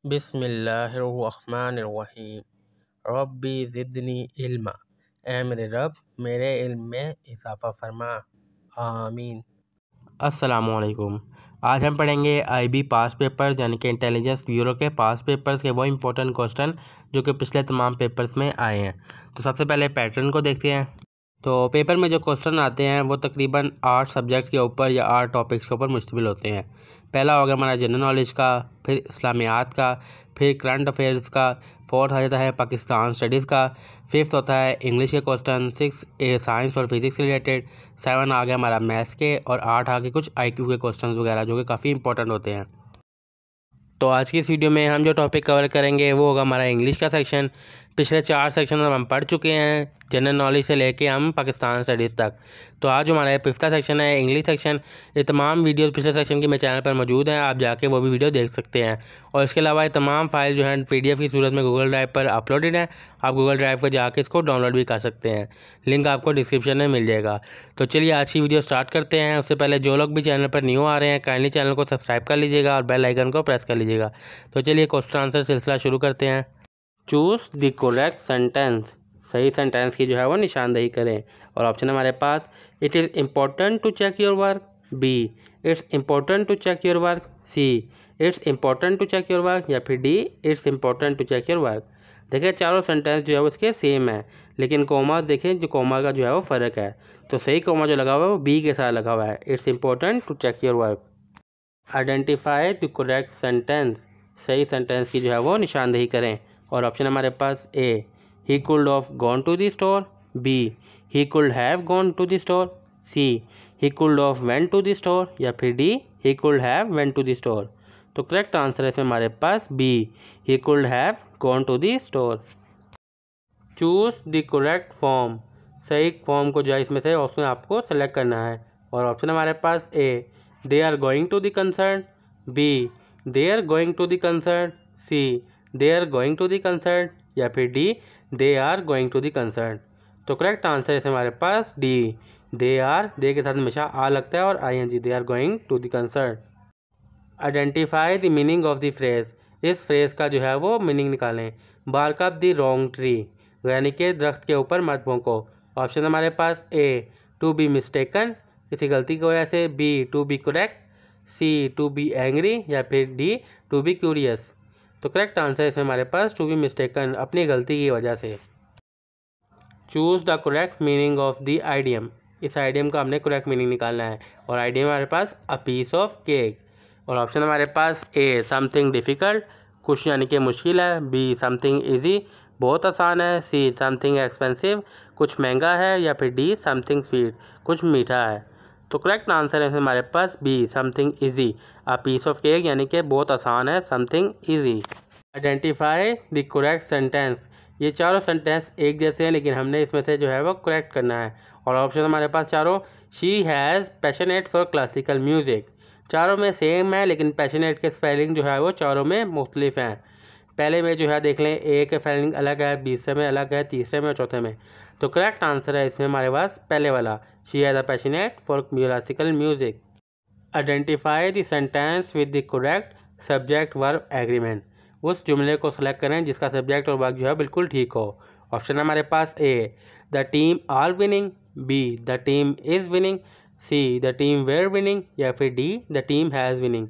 बिस्मिल्लाहिर्रहमानिर्रहीम। रब्बी ज़िदनी इल्मा। ऐ मेरे रब मेरे इल्म में इजाफ़ा फरमा। आमीन। अस्सलामुअलैकुम। आज हम पढ़ेंगे आईबी पास पेपर्स यानी कि इंटेलिजेंस ब्यूरो के पास पेपर्स के वो इंपॉर्टेंट क्वेश्चन जो कि पिछले तमाम पेपर्स में आए हैं। तो सबसे पहले पैटर्न को देखते हैं। तो पेपर में जो क्वेश्चन आते हैं वो तकरीबन 8 सब्जेक्ट्स के ऊपर या 8 टॉपिक्स के ऊपर मुश्तमिल होते हैं। पहला होगा हमारा जनरल नॉलेज का, फिर इस्लामियात का, फिर करंट अफेयर्स का, फोर्थ आ जाता है पाकिस्तान स्टडीज़ का, फिफ्थ होता है इंग्लिश के क्वेश्चन, 6 साइंस और फिज़िक्स से रिलेटेड, 7 आ गया हमारा मैथ्स के, और 8 आ गए कुछ आईक्यू के क्वेश्चन वगैरह जो कि काफ़ी इंपॉर्टेंट होते हैं। तो आज की इस वीडियो में हम जो टॉपिक कवर करेंगे वो होगा हमारा इंग्लिश का सेक्शन। पिछले 4 सेक्शन हम पढ़ चुके हैं, जनरल नॉलेज से लेके हम पाकिस्तान स्टडीज़ तक। तो आज जो हमारा 5था सेक्शन है इंग्लिश सेक्शन। ये तमाम वीडियोस पिछले सेक्शन की मेरे चैनल पर मौजूद हैं, आप जाके वो भी वीडियो देख सकते हैं। और इसके अलावा ये तमाम फाइल जो है PDF की सूरत में गूगल ड्राइव पर अपलोडेड है, आप गूगल ड्राइव पर जाके इसको डाउनलोड भी कर सकते हैं। लिंक आपको डिस्क्रिप्शन में मिल जाएगा। तो चलिए आज की वीडियो स्टार्ट करते हैं। उससे पहले जो लोग भी चैनल पर न्यू आ रहे हैं काइंडली चैनल को सब्सक्राइब कर लीजिएगा और बेल आइकन को प्रेस कर लीजिएगा। तो चलिए क्वेश्चन आंसर सिलसिला शुरू करते हैं। Choose the correct sentence. सही सेंटेंस की जो है वो निशानदेही करें। और ऑप्शन हमारे पास it is important to check your work, B it's important to check your work, C it's important to check your work, या फिर D it's important to check your work. देखिए चारों सेंटेंस जो है वो इसके सेम है, लेकिन कोमा देखें जो कोमा का जो है वो फ़र्क है। तो सही कोमा जो लगा हुआ है वो बी के साथ लगा हुआ है, it's important to check your work. Identify the correct sentence. सही सेंटेंस की जो है वो निशानदेही करें। और ऑप्शन हमारे पास A he could of gone to the store, B he could have gone to the store, C he could of went to the store, या फिर D he could have went to the store. तो correct answer है इसमें हमारे पास B he could have gone to the store. Choose the correct form. सही form को जो है इसमें से उसमें आपको सेलेक्ट करना है। और ऑप्शन हमारे पास A they are going to the concert, B they are going to the concert, C they are going to the concert, या फिर D they are going to the concert. तो करेक्ट आंसर है हमारे पास D they are. दे के साथ हमेशा आ लगता है और ING, they are going to the concert. Identify the meaning of the phrase. इस फ्रेज का जो है वो मीनिंग निकालें। Bark up the wrong tree, यानी कि दरख्त के ऊपर मत भोंको। ऑप्शन हमारे पास ए टू बी मिस्टेकन, किसी गलती की वजह से, b to be correct, c to be angry, या फिर डी टू बी क्यूरियस। तो करेक्ट आंसर है इसमें हमारे पास टू बी मिस्टेकन, अपनी गलती की वजह से। Choose the correct meaning of the idiom. इस आइडियम का हमने करेक्ट मीनिंग निकालना है। और आइडियम हमारे पास अ पीस ऑफ केक। और ऑप्शन हमारे पास ए समथिंग डिफ़िकल्ट, कुछ यानी कि मुश्किल है, बी समथिंग ईजी, बहुत आसान है, सी समथिंग एक्सपेंसिव, कुछ महंगा है, या फिर डी समथिंग स्वीट, कुछ मीठा है। तो करेक्ट आंसर है हमारे पास B something easy, a piece of cake यानी कि बहुत आसान है, something easy. Identify the correct sentence. ये चारों सेंटेंस एक जैसे हैं, लेकिन हमने इसमें से जो है वो करेक्ट करना है। और ऑप्शन हमारे पास चारों she has passionate for classical music. चारों में सेम है, लेकिन पैशनेट के स्पेलिंग जो है वो चारों में मुख्तलिफ हैं। पहले में जो है देख लें, ए के स्पेलिंग अलग है, दूसरे में अलग है, तीसरे में और चौथे में। तो करेक्ट आंसर है इसमें हमारे पास पहले वाला, she has a passionate for classical music. Identify the sentence with the correct subject verb agreement. उस जुमले को सेलेक्ट करें जिसका सब्जेक्ट और वर्ब जो है बिल्कुल ठीक हो। ऑप्शन हमारे पास A the team are winning, B the team is winning, C the team were winning, या फिर D the team has winning.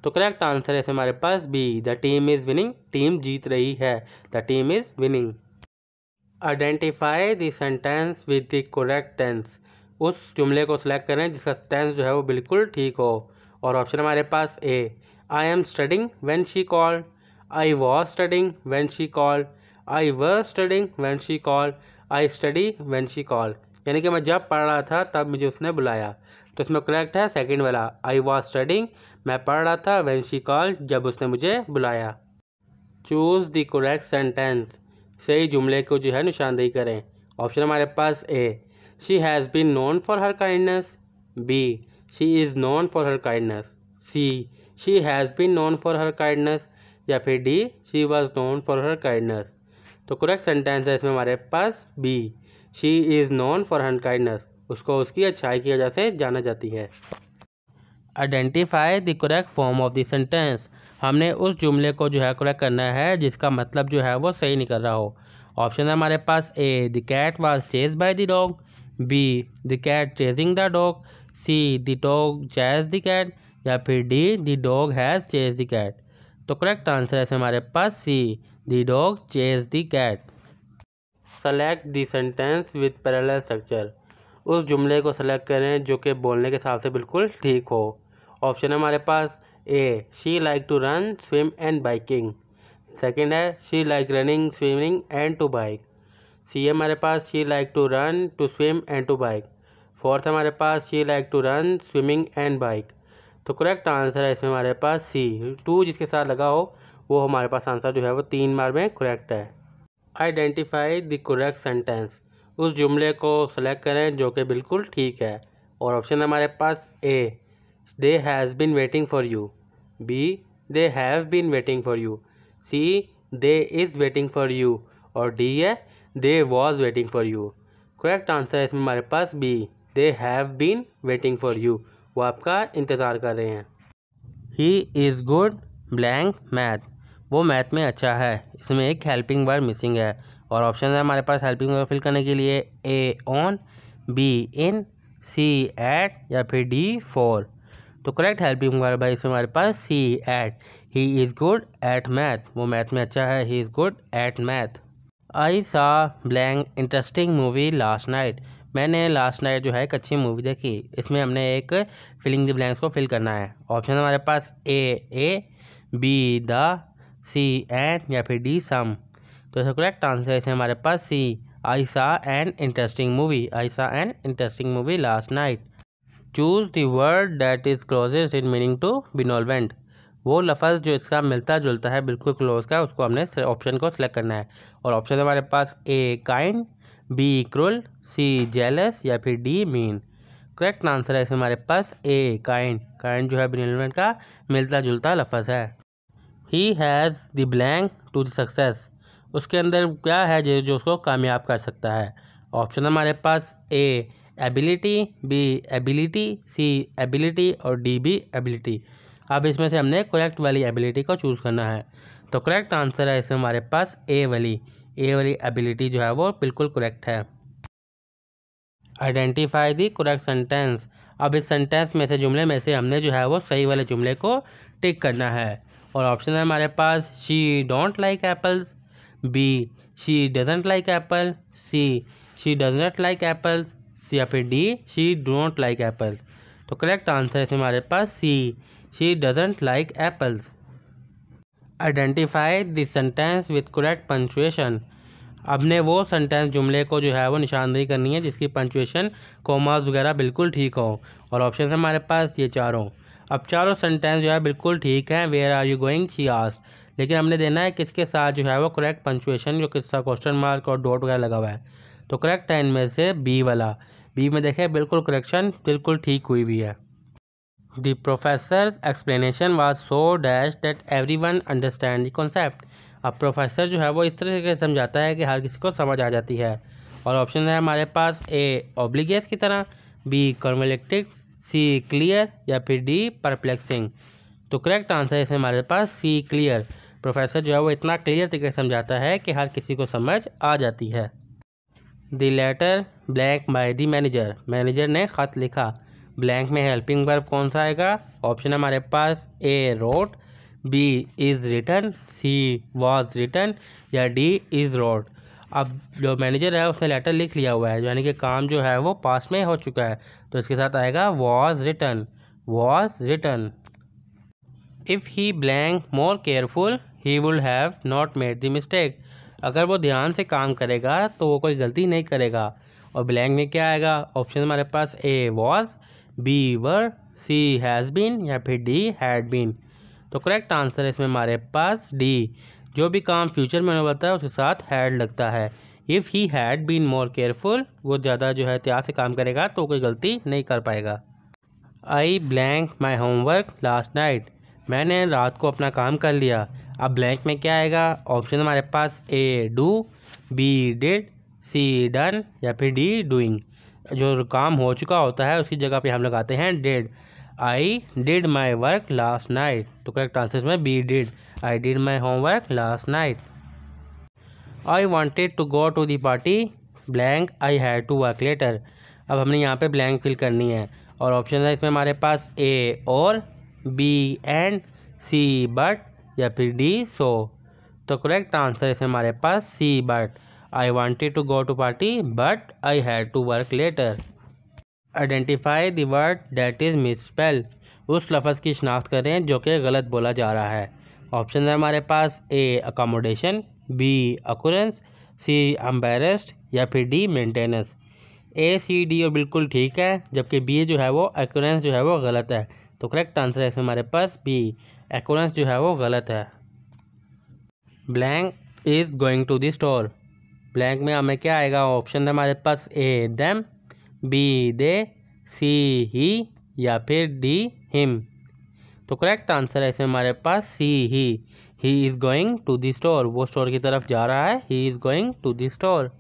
तो करेक्ट आंसर है हमारे पास B the team is winning, team जीत रही है, the team is winning. Identify the sentence with the correct tense. उस जुमले को सिलेक्ट करें जिसका टेंस जो है वो बिल्कुल ठीक हो। और ऑप्शन हमारे पास A I am studying when she called, I was studying when she called, I were studying when she called, I study when she called. यानी कि मैं जब पढ़ रहा था तब मुझे उसने बुलाया। तो इसमें करेक्ट है सेकंड वाला, आई वॉज स्टडिंग, मैं पढ़ रहा था, व्हेन शी कॉल्ड, जब उसने मुझे बुलाया। Choose the correct sentence. सही जुमले को जो है निशानदेही करें। ऑप्शन हमारे पास A she has been known for her kindness, B she is known for her kindness, C she has been known for her kindness, या फिर D she was known for her kindness. तो correct sentence है इसमें हमारे पास B she is known for her kindness, उसको उसकी अच्छाई की वजह से जाना जाती है। Identify the correct form of the sentence. हमने उस जुमले को जो है करेक्ट करना है जिसका मतलब जो है वो सही निकल रहा हो। ऑप्शन है हमारे पास A the cat was chased by the dog, B the cat chasing the dog, C the dog chase the cat, या फिर D the dog has chase the cat. तो करेक्ट आंसर है हमारे पास C the dog chase the cat. Select the sentence with parallel structure. उस जुमले को select करें जो कि बोलने के हिसाब से बिल्कुल ठीक हो। ऑप्शन है हमारे पास A she like to run swim and biking, second है she like running swimming and to bike, C है हमारे पास she like to run to swim and to bike, fourth हमारे पास she like to run swimming and bike. तो correct answer है इसमें हमारे पास सी, टू जिसके साथ लगा हो वो हमारे पास आंसर जो है वो 3 बार में करेक्ट है। Identify the correct sentence. उस जुमले को सेलेक्ट करें जो कि बिल्कुल ठीक है। और ऑप्शन है हमारे पास A they has been waiting for you, B they have been waiting for you, C they is waiting for you, और डी है they was waiting for you. Correct answer है इसमें हमारे पास B they have been waiting for you, वो आपका इंतज़ार कर रहे हैं। He is good blank math, वो मैथ में अच्छा है। इसमें एक हेल्पिंग वर्ड मिसिंग है। और ऑप्शन है हमारे पास हेल्पिंग वर्ड फिल करने के लिए A on, B in, C at, या फिर डी फॉर। तो करेक्ट हेल्पिंग वर्ब है इसमें हमारे पास C at. He is good at math, वो मैथ में अच्छा है। He is good at math. I saw blank interesting movie last night, मैंने लास्ट नाइट जो है एक अच्छी मूवी देखी। इसमें हमने एक फिलिंग द ब्लैंक्स को फिल करना है। ऑप्शन हमारे पास A, be the, C and, या फिर डी सम। तो इसका करेक्ट आंसर है इसमें हमारे पास सी आई saw an interesting movie, I saw an interesting movie last night. Choose the word that is closest in meaning to benevolent, वो लफ्ज़ जो इसका मिलता जुलता है बिल्कुल क्लोज का, उसको हमने ऑप्शन को सिलेक्ट करना है। और ऑप्शन हमारे पास A kind, B cruel, C jealous, या फिर डी मीन। करेक्ट आंसर है इसमें हमारे पास ए काइंड। काइंड जो है बिनोल्वेंट का मिलता जुलता लफ्ज़ है। He has the blank to the success, उसके अंदर क्या है जो उसको कामयाब कर सकता है। ऑप्शन हमारे पास ए एबिलिटी, बी एबिलिटी, सी एबिलिटी, और डी बी एबिलिटी। अब इसमें से हमने करेक्ट वाली एबिलिटी को चूज़ करना है। तो करेक्ट आंसर है इसमें हमारे पास ए वाली एबिलिटी जो है वो बिल्कुल करेक्ट है। Identify the correct sentence. अब इस सेंटेंस में से जुमले में से हमने जो है वो सही वाले जुमले को टिक करना है। और ऑप्शन है हमारे पास she don't like apples, B she doesn't like apple, C she does not like apples, या फिर D she don't like apples. तो करेक्ट आंसर है हमारे पास C she doesn't like apples. Identify the sentence with correct punctuation. अब ने वो sentence जुमले को जो है वो निशानदेही करनी है जिसकी पंचुएशन कोमास वगैरह बिल्कुल ठीक हो। और ऑप्शन है हमारे पास ये चारों। अब चारों सेंटेंस जो है बिल्कुल ठीक हैं। Where are you going she asked, लेकिन हमने देना है किसके साथ जो है वो करेक्ट पंचुएशन, जो किसका क्वेश्चन मार्क और डॉट वगैरह लगा हुआ है। तो करेक्ट है इनमें से बी वाला। बी में देखें बिल्कुल करेक्शन बिल्कुल ठीक हुई भी है। The professors explanation was so dash that everyone understand the concept. अब प्रोफेसर जो है वो इस तरह से समझाता है कि हर किसी को समझ आ जाती है। और ऑप्शन है हमारे पास ए ऑब्लिगियस की तरह, बी कॉन्वेलेक्टिक, सी क्लियर, या फिर डी परप्लेक्सिंग। तो करेक्ट आंसर है इसमें हमारे पास सी क्लियर। प्रोफेसर जो है वो इतना क्लियर तरीके से समझाता है कि हर किसी को समझ आ जाती है। The letter blank by the manager, manager ने ख़त लिखा। ब्लैंक में हेल्पिंग वर्ब कौन सा आएगा। ऑप्शन हमारे पास A wrote, B is written, C was written, या डी इज़ रोट। अब जो मैनेजर है उसने लेटर लिख लिया हुआ है, यानी कि काम जो है वो पास में हो चुका है, तो इसके साथ आएगा was written, was written. If he blank more careful he would have not made the mistake, अगर वो ध्यान से काम करेगा तो वो कोई गलती नहीं करेगा। और ब्लैंक में क्या आएगा। ऑप्शन हमारे पास A was, B were, C has been, या फिर डी हैड बीन। तो करेक्ट आंसर है इसमें हमारे पास डी। जो भी काम फ्यूचर में होने वाला है उसके साथ हैड लगता है। If he had been more careful, वो ज़्यादा जो है एहतियात से काम करेगा तो कोई गलती नहीं कर पाएगा। आई ब्लैंक माई होमवर्क लास्ट नाइट, मैंने रात को अपना काम कर लिया। अब ब्लैंक में क्या आएगा। ऑप्शन हमारे पास A do, B did, C done, या फिर डी डूइंग। जो काम हो चुका होता है उसकी जगह पे हम लगाते हैं did. I did my work last night. तो करेक्ट आंसर इसमें b did. I did my homework last night. I wanted to go to the party blank I had to work later. अब हमने यहाँ पे ब्लैंक फिल करनी है और option है इसमें हमारे पास ए और, बी एंड, सी बट या फिर डी सो। तो करेक्ट आंसर इसमें हमारे पास C but. I wanted to go to party but I had to work later. Identify the word that is misspell. उस लफ्ज़ की शिनाख्त करें जो कि गलत बोला जा रहा है। ऑप्शन है हमारे पास ए अकोमोडेशन, बी अकुरेंस, सी एम्बेरस्ड या फिर डी मेंटेनेंस। ए सी डी और बिल्कुल ठीक है, जबकि बी जो है वो अकुरेंस जो है वो गलत है। तो करेक्ट आंसर है इसमें हमारे पास बी, अकुरेंस जो है वो गलत है। Blank is going to the store. Blank में हमें क्या आएगा? ऑप्शन है हमारे पास ए them, B they, C he या फिर डी हिम। तो करेक्ट आंसर है इसमें हमारे पास C he is going to the store. वो स्टोर की तरफ जा रहा है, he is going to the store.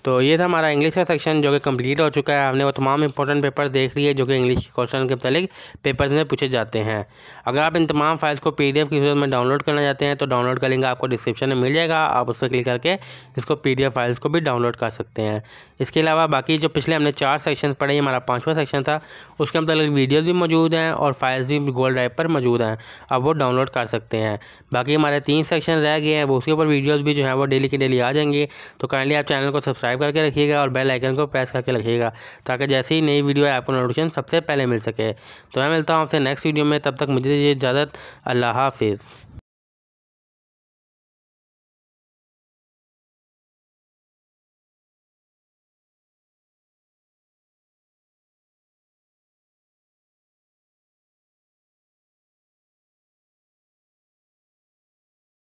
तो ये था हमारा इंग्लिश का सेक्शन जो कि कंप्लीट हो चुका है। हमने वो तमाम इंपॉर्टेंट पेपर्स देख लिए जो कि इंग्लिश के क्वेश्चन के मतलब पेपर्स में पूछे जाते हैं। अगर आप इन तमाम फाइल्स को पीडीएफ की सूरत में डाउनलोड करना चाहते हैं तो डाउनलोड का लिंक आपको डिस्क्रिप्शन में मिल जाएगा। आप उस पर क्लिक करके इसको पीडीएफ फाइल्स को भी डाउनलोड कर सकते हैं। इसके अलावा बाकी जो पिछले हमने 4 सेक्शन पढ़े, हमारा 5वां सेक्शन था, उसके मतलब वीडियोज़ भी मौजूद हैं और फाइल्स भी गूगल ड्राइव पर मौजूद हैं, आप वो डाउनलोड कर सकते हैं। बाकी हमारे 3 सेक्शन रह गए हैं, वो उसके ऊपर वीडियोज़ भी जो है वो डेली की डेली आ जाएंगे। तो काइंडली आप चैनल को सब्सक्राइब करके रखिएगा और बेल आइकन को प्रेस करके रखिएगा ताकि जैसे ही नई वीडियो है आपको नोटिफिकेशन सबसे पहले मिल सके। तो मैं मिलता हूँ आपसे नेक्स्ट वीडियो में, तब तक मुझे दीजिए इजाज़त। अल्लाह हाफिज़।